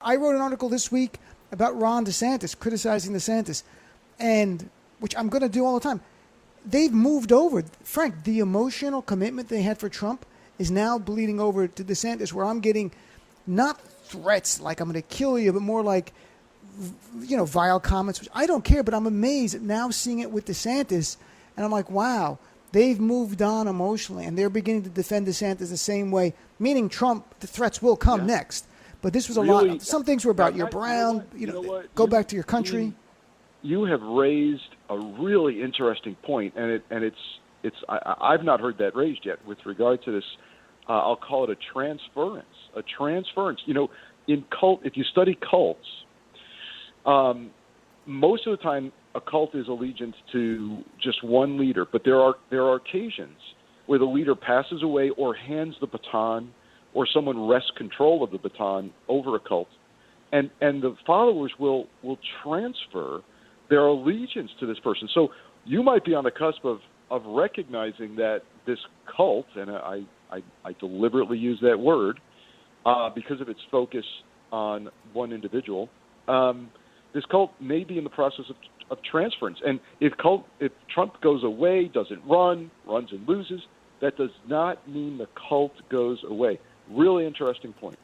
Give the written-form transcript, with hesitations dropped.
I wrote an article this week about Ron DeSantis, criticizing DeSantis, and which I'm going to do all the time. They've moved over. Frank, the emotional commitment they had for Trump is now bleeding over to DeSantis, where I'm getting not threats like I'm going to kill you, but more like, vile comments, which I don't care, but I'm amazed at now seeing it with DeSantis. And I'm like, wow, they've moved on emotionally, and they're beginning to defend DeSantis the same way, meaning Trump, the threats will come next. But this was a lot. Some things were about you're brown, go back to your country. You have raised a really interesting point, and I've not heard that raised yet with regard to this. I'll call it a transference. A transference. In cult, if you study cults, most of the time a cult is allegiance to just one leader, but there are occasions where the leader passes away or hands the baton, or someone wrests control of the baton over a cult, and the followers will transfer their allegiance to this person. So you might be on the cusp of recognizing that this cult, and I deliberately use that word because of its focus on one individual, this cult may be in the process of transference. And if Trump goes away, doesn't runs and loses, that does not mean the cult goes away. Really interesting point.